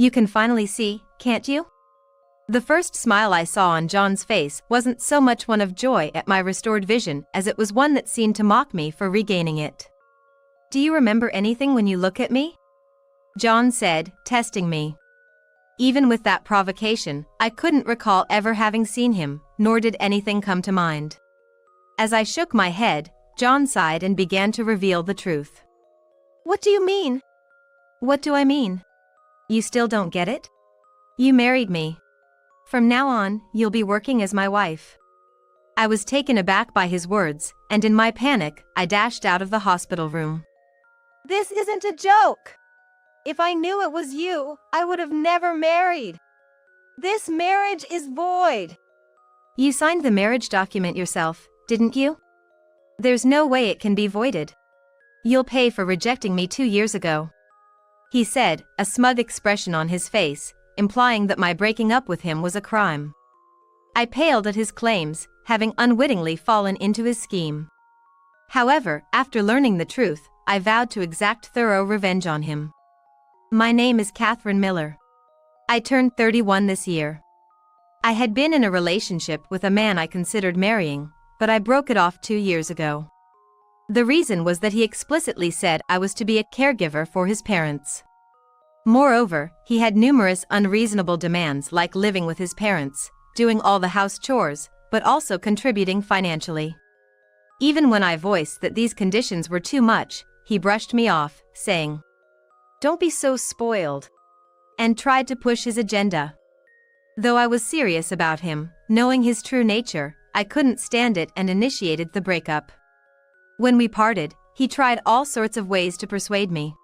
You can finally see, can't you? The first smile I saw on John's face wasn't so much one of joy at my restored vision as it was one that seemed to mock me for regaining it. Do you remember anything when you look at me? John said, testing me. Even with that provocation, I couldn't recall ever having seen him, nor did anything come to mind. As I shook my head, John sighed and began to reveal the truth. What do you mean? What do I mean? You still don't get it? You married me. From now on, you'll be working as my wife. I was taken aback by his words, and in my panic, I dashed out of the hospital room. This isn't a joke! If I knew it was you, I would have never married. This marriage is void. You signed the marriage document yourself, didn't you? There's no way it can be voided. You'll pay for rejecting me 2 years ago. He said, a smug expression on his face, implying that my breaking up with him was a crime. I paled at his claims, having unwittingly fallen into his scheme. However, after learning the truth, I vowed to exact thorough revenge on him. My name is Catherine Miller. I turned 31 this year. I had been in a relationship with a man I considered marrying, but I broke it off 2 years ago. The reason was that he explicitly said I was to be a caregiver for his parents. Moreover, he had numerous unreasonable demands like living with his parents, doing all the house chores, but also contributing financially. Even when I voiced that these conditions were too much, he brushed me off, saying, "Don't be so spoiled," and tried to push his agenda. Though I was serious about him, knowing his true nature, I couldn't stand it and initiated the breakup. When we parted, he tried all sorts of ways to persuade me,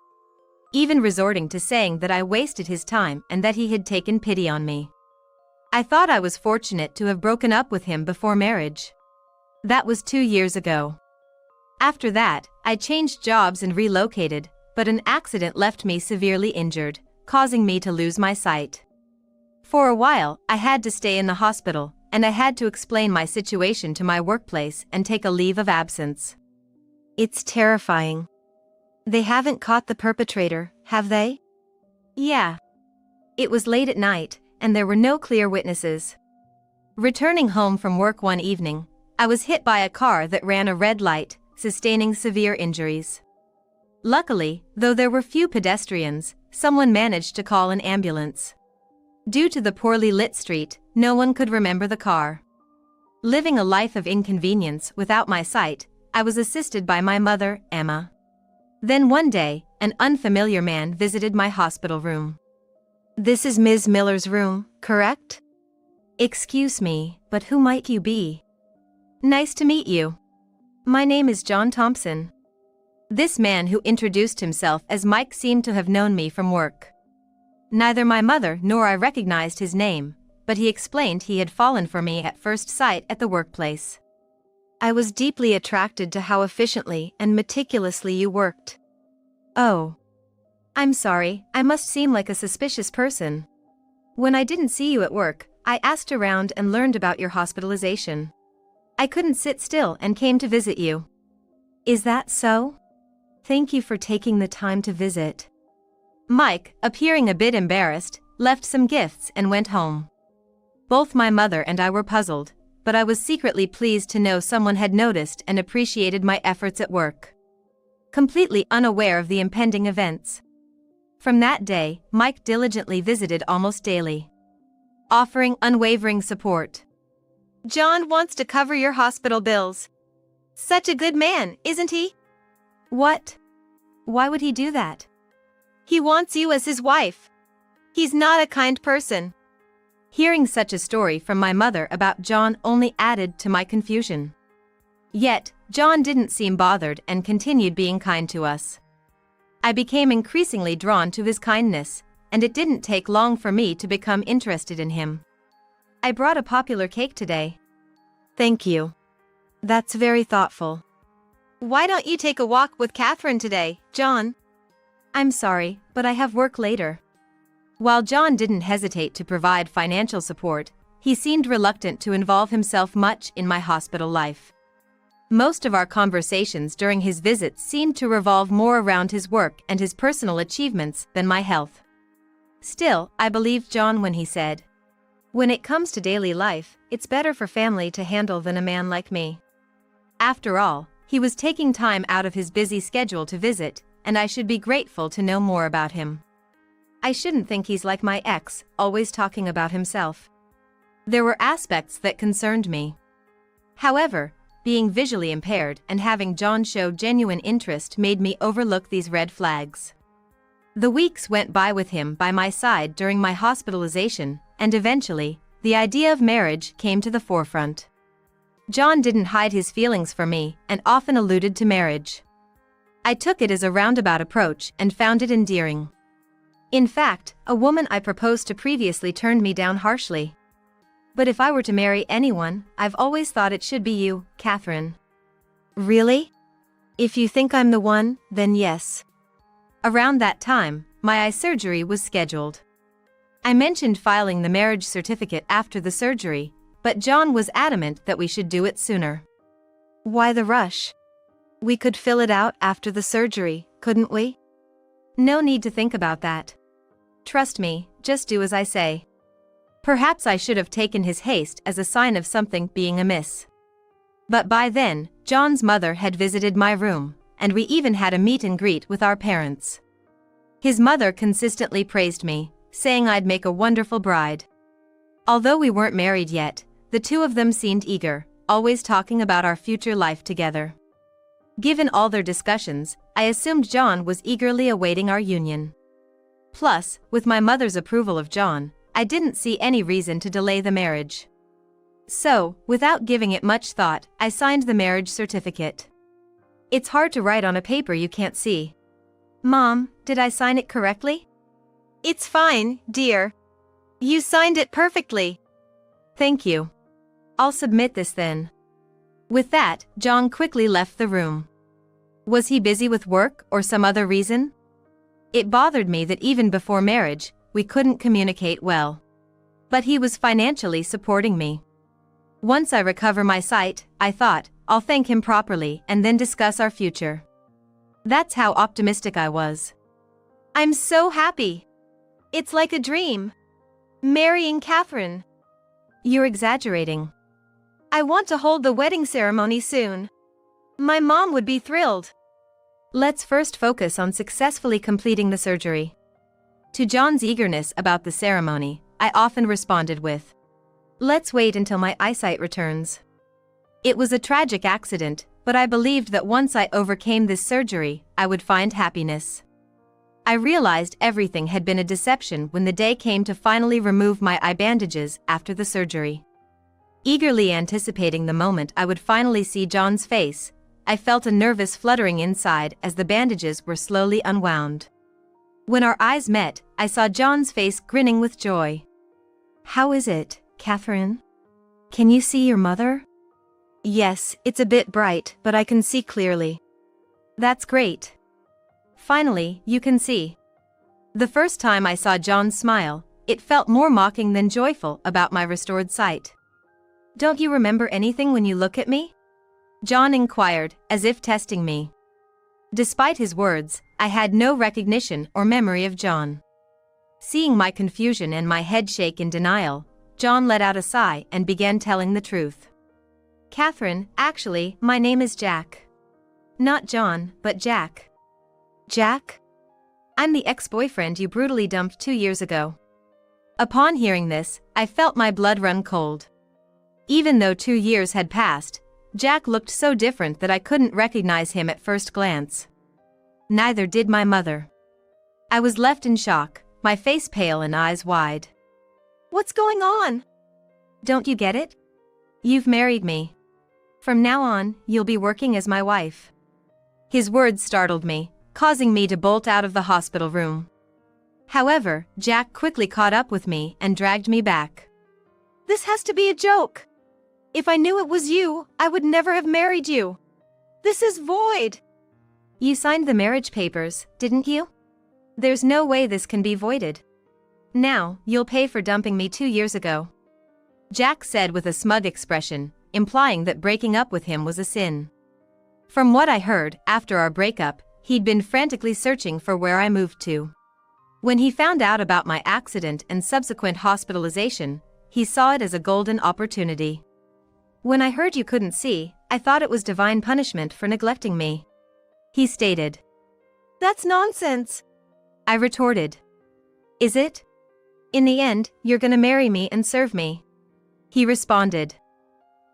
even resorting to saying that I wasted his time and that he had taken pity on me. I thought I was fortunate to have broken up with him before marriage. That was 2 years ago. After that, I changed jobs and relocated, but an accident left me severely injured, causing me to lose my sight. For a while, I had to stay in the hospital, and I had to explain my situation to my workplace and take a leave of absence. It's terrifying. They haven't caught the perpetrator, have they? Yeah. It was late at night, and there were no clear witnesses. Returning home from work one evening, I was hit by a car that ran a red light, sustaining severe injuries. Luckily, though there were few pedestrians, someone managed to call an ambulance. Due to the poorly lit street, no one could remember the car. Living a life of inconvenience without my sight, I was assisted by my mother, Emma. Then one day, an unfamiliar man visited my hospital room. This is Ms. Miller's room, correct? Excuse me, but who might you be? Nice to meet you. My name is John Thompson. This man who introduced himself as Mike seemed to have known me from work. Neither my mother nor I recognized his name, but he explained he had fallen for me at first sight at the workplace. I was deeply attracted to how efficiently and meticulously you worked. Oh. I'm sorry, I must seem like a suspicious person. When I didn't see you at work, I asked around and learned about your hospitalization. I couldn't sit still and came to visit you. Is that so? Thank you for taking the time to visit. Mike, appearing a bit embarrassed, left some gifts and went home. Both my mother and I were puzzled, but I was secretly pleased to know someone had noticed and appreciated my efforts at work. Completely unaware of the impending events. From that day, Mike diligently visited almost daily, offering unwavering support. John wants to cover your hospital bills. Such a good man, isn't he? What? Why would he do that? He wants you as his wife. He's not a kind person. Hearing such a story from my mother about John only added to my confusion. Yet, John didn't seem bothered and continued being kind to us. I became increasingly drawn to his kindness, and it didn't take long for me to become interested in him. I brought a popular cake today. Thank you. That's very thoughtful. Why don't you take a walk with Catherine today, John? I'm sorry, but I have work later. While John didn't hesitate to provide financial support, he seemed reluctant to involve himself much in my hospital life. Most of our conversations during his visits seemed to revolve more around his work and his personal achievements than my health. Still, I believed John when he said, "When it comes to daily life, it's better for family to handle than a man like me." After all, he was taking time out of his busy schedule to visit, and I should be grateful to know more about him. I shouldn't think he's like my ex, always talking about himself. There were aspects that concerned me. However, being visually impaired and having John show genuine interest made me overlook these red flags. The weeks went by with him by my side during my hospitalization, and eventually, the idea of marriage came to the forefront. John didn't hide his feelings for me and often alluded to marriage. I took it as a roundabout approach and found it endearing. In fact, a woman I proposed to previously turned me down harshly. "But if I were to marry anyone, I've always thought it should be you, Catherine." "Really? If you think I'm the one, then yes." Around that time, my eye surgery was scheduled. I mentioned filing the marriage certificate after the surgery, but John was adamant that we should do it sooner. "Why the rush? We could fill it out after the surgery, couldn't we?" "No need to think about that. Trust me, just do as I say." Perhaps I should have taken his haste as a sign of something being amiss. But by then, John's mother had visited my room, and we even had a meet and greet with our parents. His mother consistently praised me, saying I'd make a wonderful bride. Although we weren't married yet, the two of them seemed eager, always talking about our future life together. Given all their discussions, I assumed John was eagerly awaiting our union. Plus, with my mother's approval of John, I didn't see any reason to delay the marriage. So, without giving it much thought, I signed the marriage certificate. It's hard to write on a paper you can't see. "Mom, did I sign it correctly?" "It's fine, dear. You signed it perfectly." "Thank you. I'll submit this then." With that, John quickly left the room. Was he busy with work or some other reason? It bothered me that even before marriage, we couldn't communicate well. But he was financially supporting me. Once I recover my sight, I thought, I'll thank him properly and then discuss our future. That's how optimistic I was. "I'm so happy. It's like a dream. Marrying Catherine." "You're exaggerating." "I want to hold the wedding ceremony soon. My mom would be thrilled." Let's first focus on successfully completing the surgery. To John's eagerness about the ceremony, I often responded with, "Let's wait until my eyesight returns." It was a tragic accident, but I believed that once I overcame this surgery, I would find happiness. I realized everything had been a deception when the day came to finally remove my eye bandages after the surgery. Eagerly anticipating the moment I would finally see John's face, I felt a nervous fluttering inside as the bandages were slowly unwound. When our eyes met, I saw John's face grinning with joy. "How is it, Catherine? Can you see your mother?" "Yes, it's a bit bright, but I can see clearly." "That's great. Finally, you can see." The first time I saw John's smile, it felt more mocking than joyful about my restored sight. "Don't you remember anything when you look at me?" John inquired, as if testing me. Despite his words, I had no recognition or memory of John. Seeing my confusion and my head shake in denial, John let out a sigh and began telling the truth. "Catherine, actually, my name is Jack. Not John, but Jack." "Jack? I'm the ex-boyfriend you brutally dumped 2 years ago." Upon hearing this, I felt my blood run cold. Even though 2 years had passed, Jack looked so different that I couldn't recognize him at first glance. Neither did my mother. I was left in shock, my face pale and eyes wide. "What's going on? Don't you get it? You've married me. From now on, you'll be working as my wife." His words startled me, causing me to bolt out of the hospital room. However, Jack quickly caught up with me and dragged me back. "This has to be a joke. If I knew it was you, I would never have married you. This is void." "You signed the marriage papers, didn't you? There's no way this can be voided. Now, you'll pay for dumping me 2 years ago," Jack said with a smug expression, implying that breaking up with him was a sin. From what I heard, after our breakup, he'd been frantically searching for where I moved to. When he found out about my accident and subsequent hospitalization, he saw it as a golden opportunity. When I heard you couldn't see, I thought it was divine punishment for neglecting me, he stated. That's nonsense, I retorted. Is it? In the end, you're gonna marry me and serve me, he responded.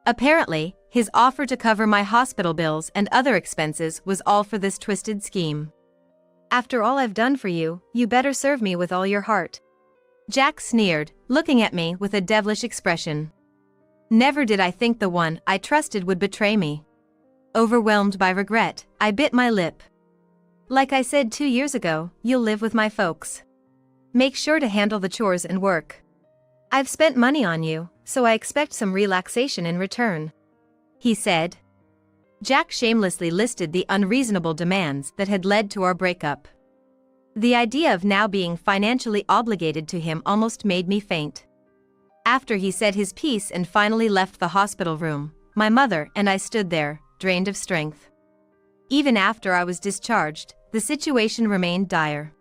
Apparently, his offer to cover my hospital bills and other expenses was all for this twisted scheme. After all I've done for you, you better serve me with all your heart, Jack sneered, looking at me with a devilish expression. Never did I think the one I trusted would betray me. Overwhelmed by regret, I bit my lip. Like I said 2 years ago, you'll live with my folks. Make sure to handle the chores and work. I've spent money on you, so I expect some relaxation in return, he said. Jack shamelessly listed the unreasonable demands that had led to our breakup. The idea of now being financially obligated to him almost made me faint. After he said his piece and finally left the hospital room, my mother and I stood there, drained of strength. Even after I was discharged, the situation remained dire.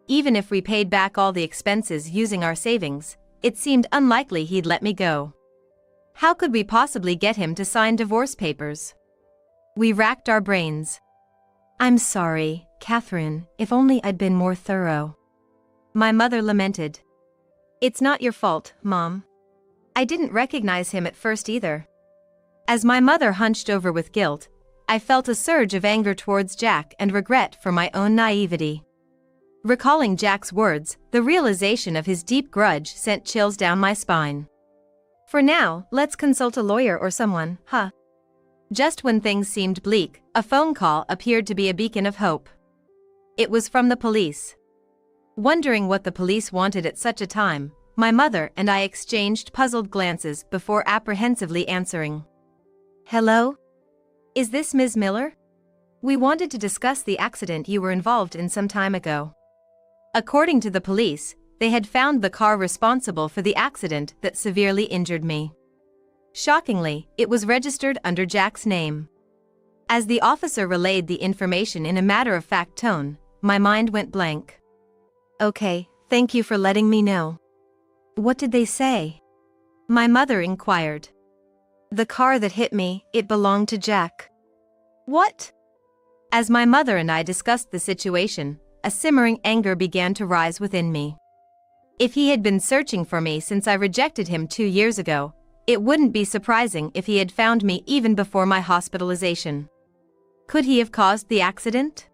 Even if we paid back all the expenses using our savings, it seemed unlikely he'd let me go. How could we possibly get him to sign divorce papers? We racked our brains. I'm sorry, Catherine, if only I'd been more thorough, my mother lamented. It's not your fault, Mom. I didn't recognize him at first either. As my mother hunched over with guilt, I felt a surge of anger towards Jack and regret for my own naivety. Recalling Jack's words, the realization of his deep grudge sent chills down my spine. For now, let's consult a lawyer or someone, huh? Just when things seemed bleak, a phone call appeared to be a beacon of hope. It was from the police. Wondering what the police wanted at such a time, my mother and I exchanged puzzled glances before apprehensively answering. Hello? Is this Ms. Miller? We wanted to discuss the accident you were involved in some time ago. According to the police, they had found the car responsible for the accident that severely injured me. Shockingly, it was registered under Jack's name. As the officer relayed the information in a matter-of-fact tone, my mind went blank. Okay, thank you for letting me know. What did they say? My mother inquired. The car that hit me, it belonged to Jack. What? As my mother and I discussed the situation, a simmering anger began to rise within me. If he had been searching for me since I rejected him 2 years ago, it wouldn't be surprising if he had found me even before my hospitalization. Could he have caused the accident?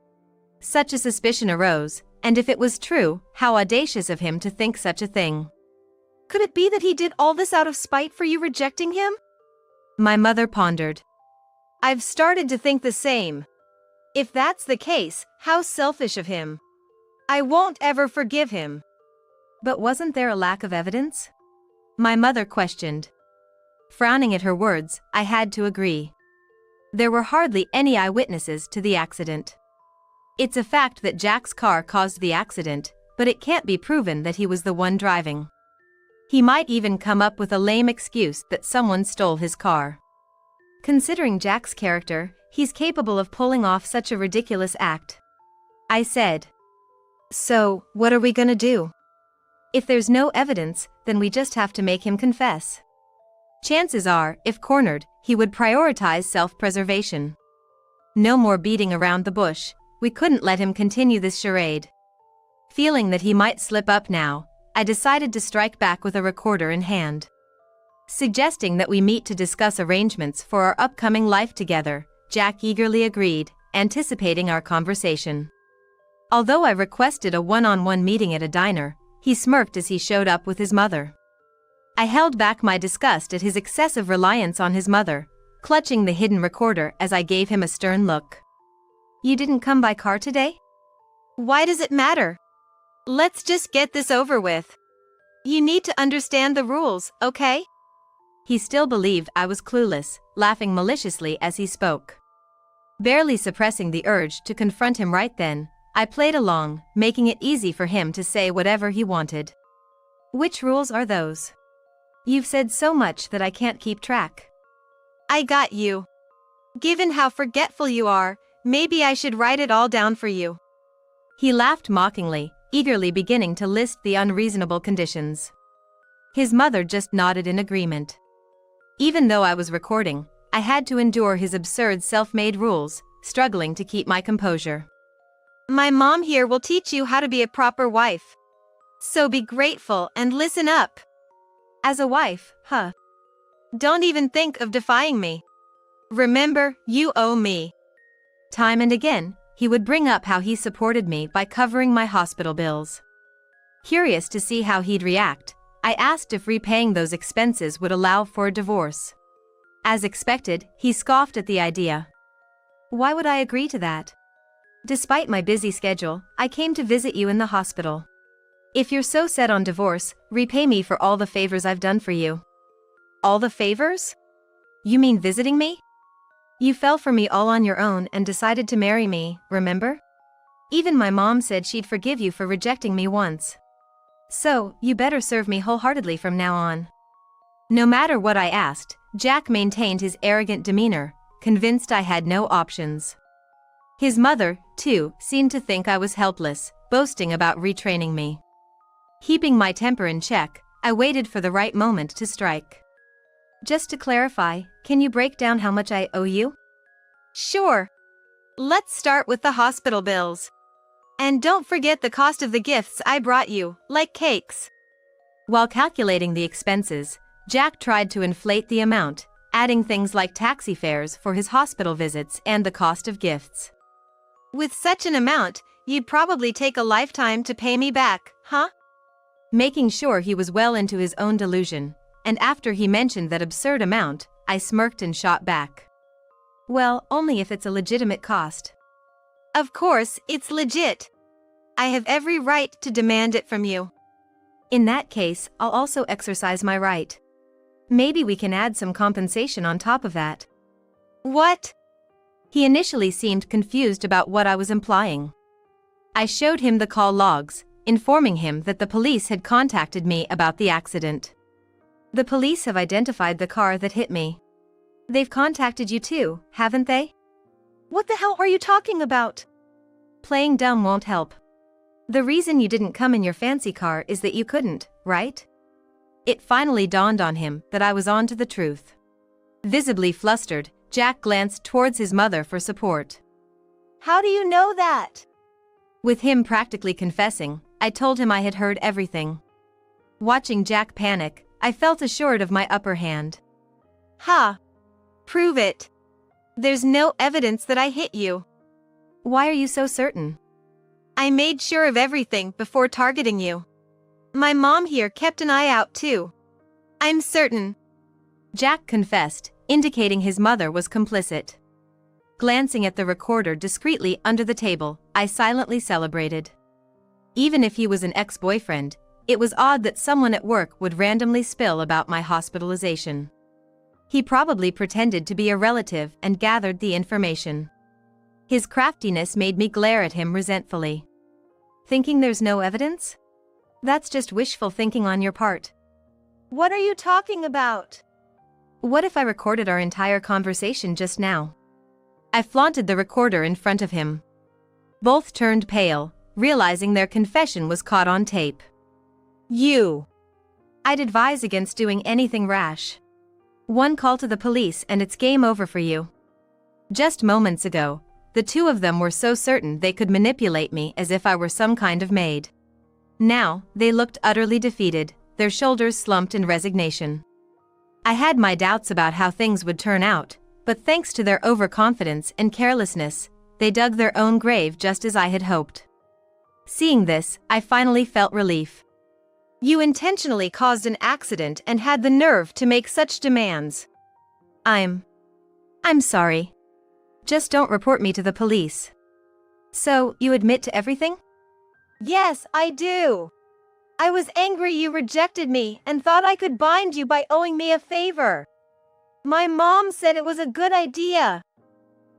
Such a suspicion arose, and if it was true, how audacious of him to think such a thing. Could it be that he did all this out of spite for you rejecting him? My mother pondered. I've started to think the same. If that's the case, how selfish of him. I won't ever forgive him. But wasn't there a lack of evidence? My mother questioned. Frowning at her words, I had to agree. There were hardly any eyewitnesses to the accident. It's a fact that Jack's car caused the accident, but it can't be proven that he was the one driving. He might even come up with a lame excuse that someone stole his car. Considering Jack's character, he's capable of pulling off such a ridiculous act, I said. So, what are we gonna do? If there's no evidence, then we just have to make him confess. Chances are, if cornered, he would prioritize self-preservation. No more beating around the bush, we couldn't let him continue this charade. Feeling that he might slip up now, I decided to strike back with a recorder in hand. Suggesting that we meet to discuss arrangements for our upcoming life together, Jack eagerly agreed, anticipating our conversation. Although I requested a one-on-one meeting at a diner, he smirked as he showed up with his mother. I held back my disgust at his excessive reliance on his mother, clutching the hidden recorder as I gave him a stern look. You didn't come by car today? Why does it matter? Let's just get this over with. You need to understand the rules, okay? He still believed I was clueless, laughing maliciously as he spoke. Barely suppressing the urge to confront him right then, I played along, making it easy for him to say whatever he wanted. Which rules are those? You've said so much that I can't keep track. I got you. Given how forgetful you are, maybe I should write it all down for you. He laughed mockingly, eagerly beginning to list the unreasonable conditions. His mother just nodded in agreement. Even though I was recording, I had to endure his absurd self-made rules, struggling to keep my composure. My mom here will teach you how to be a proper wife. So be grateful and listen up. As a wife, don't even think of defying me. Remember, you owe me. Time and again, he would bring up how he supported me by covering my hospital bills. Curious to see how he'd react, I asked if repaying those expenses would allow for a divorce. As expected, he scoffed at the idea. Why would I agree to that? Despite my busy schedule, I came to visit you in the hospital. If you're so set on divorce, repay me for all the favors I've done for you. All the favors? You mean visiting me? You fell for me all on your own and decided to marry me, remember? Even my mom said she'd forgive you for rejecting me once. So, you better serve me wholeheartedly from now on. No matter what I asked, Jack maintained his arrogant demeanor, convinced I had no options. His mother, too, seemed to think I was helpless, boasting about retraining me. Keeping my temper in check, I waited for the right moment to strike. Just to clarify, can you break down how much I owe you? Sure. Let's start with the hospital bills. And don't forget the cost of the gifts I brought you, like cakes. While calculating the expenses, Jack tried to inflate the amount, adding things like taxi fares for his hospital visits and the cost of gifts. With such an amount, you'd probably take a lifetime to pay me back, huh? Making sure he was well into his own delusion, and after he mentioned that absurd amount, I smirked and shot back. Well, only if it's a legitimate cost. Of course, it's legit. I have every right to demand it from you. In that case, I'll also exercise my right. Maybe we can add some compensation on top of that. What? He initially seemed confused about what I was implying. I showed him the call logs, informing him that the police had contacted me about the accident. The police have identified the car that hit me. They've contacted you too, haven't they? What the hell are you talking about? Playing dumb won't help. The reason you didn't come in your fancy car is that you couldn't, right? It finally dawned on him that I was on to the truth. Visibly flustered, Jack glanced towards his mother for support. How do you know that? With him practically confessing, I told him I had heard everything. Watching Jack panic, I felt assured of my upper hand. Prove it. There's no evidence that I hit you. Why are you so certain? I made sure of everything before targeting you. My mom here kept an eye out too. I'm certain. Jack confessed, indicating his mother was complicit. Glancing at the recorder discreetly under the table, I silently celebrated. Even if he was an ex-boyfriend, it was odd that someone at work would randomly spill about my hospitalization. He probably pretended to be a relative and gathered the information. His craftiness made me glare at him resentfully. Thinking there's no evidence? That's just wishful thinking on your part. What are you talking about? What if I recorded our entire conversation just now? I flaunted the recorder in front of him. Both turned pale, realizing their confession was caught on tape. I'd advise against doing anything rash. One call to the police and it's game over for you. Just moments ago, the two of them were so certain they could manipulate me as if I were some kind of maid. Now, they looked utterly defeated, their shoulders slumped in resignation. I had my doubts about how things would turn out, but thanks to their overconfidence and carelessness, they dug their own grave just as I had hoped. Seeing this, I finally felt relief. You intentionally caused an accident and had the nerve to make such demands. I'm sorry. Just don't report me to the police. So, you admit to everything? Yes, I do. I was angry you rejected me and thought I could bind you by owing me a favor. My mom said it was a good idea.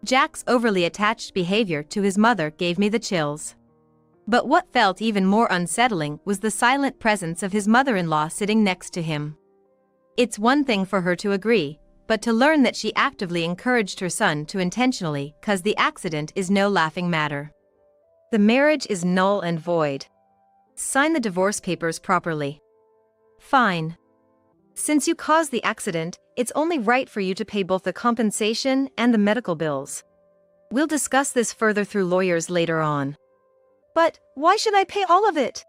Jack's overly attached behavior to his mother gave me the chills. But what felt even more unsettling was the silent presence of his mother-in-law sitting next to him. It's one thing for her to agree, but to learn that she actively encouraged her son to intentionally cause the accident is no laughing matter. The marriage is null and void. Sign the divorce papers properly. Fine. Since you caused the accident, it's only right for you to pay both the compensation and the medical bills. We'll discuss this further through lawyers later on. But why should I pay all of it?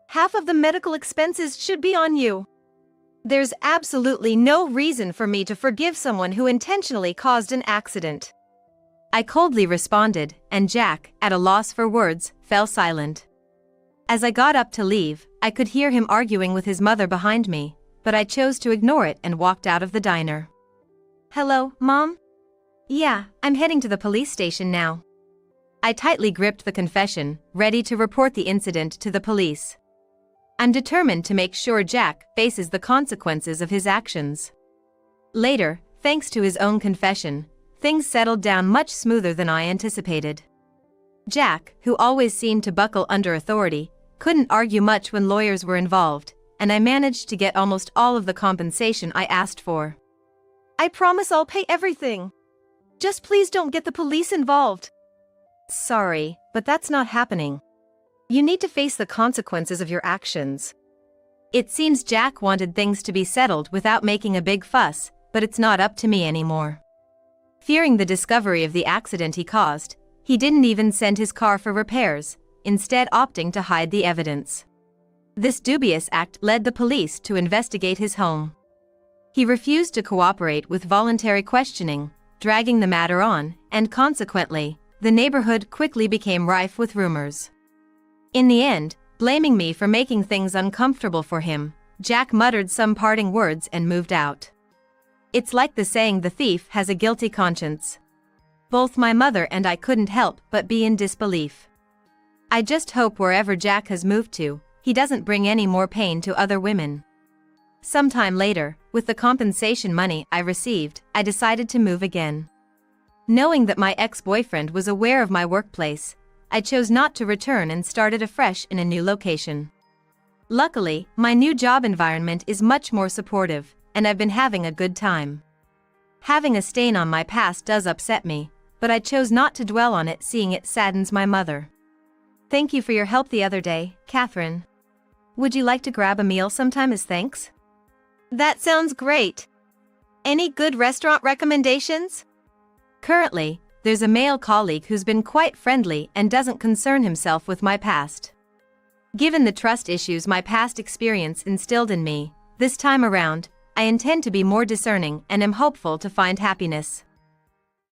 Half of the medical expenses should be on you. There's absolutely no reason for me to forgive someone who intentionally caused an accident. I coldly responded, and Jack, at a loss for words, fell silent. As I got up to leave, I could hear him arguing with his mother behind me, but I chose to ignore it and walked out of the diner. Hello, Mom? Yeah, I'm heading to the police station now. I tightly gripped the confession, ready to report the incident to the police. I'm determined to make sure Jack faces the consequences of his actions. Later, thanks to his own confession, things settled down much smoother than I anticipated. Jack, who always seemed to buckle under authority, couldn't argue much when lawyers were involved, and I managed to get almost all of the compensation I asked for. I promise I'll pay everything. Just please don't get the police involved. Sorry, but that's not happening. You need to face the consequences of your actions. It seems Jack wanted things to be settled without making a big fuss, but it's not up to me anymore. Fearing the discovery of the accident he caused, he didn't even send his car for repairs, instead opting to hide the evidence. This dubious act led the police to investigate his home. He refused to cooperate with voluntary questioning, dragging the matter on, and consequently, the neighborhood quickly became rife with rumors. In the end, blaming me for making things uncomfortable for him, Jack muttered some parting words and moved out. It's like the saying, the thief has a guilty conscience. Both my mother and I couldn't help but be in disbelief. I just hope wherever Jack has moved to, he doesn't bring any more pain to other women. Sometime later, with the compensation money I received, I decided to move again. Knowing that my ex-boyfriend was aware of my workplace, I chose not to return and started afresh in a new location. Luckily, my new job environment is much more supportive, and I've been having a good time. Having a stain on my past does upset me, but I chose not to dwell on it, seeing it saddens my mother. Thank you for your help the other day, Catherine. Would you like to grab a meal sometime as thanks? That sounds great. Any good restaurant recommendations? Currently, there's a male colleague who's been quite friendly and doesn't concern himself with my past. Given the trust issues my past experience instilled in me, this time around, I intend to be more discerning and am hopeful to find happiness.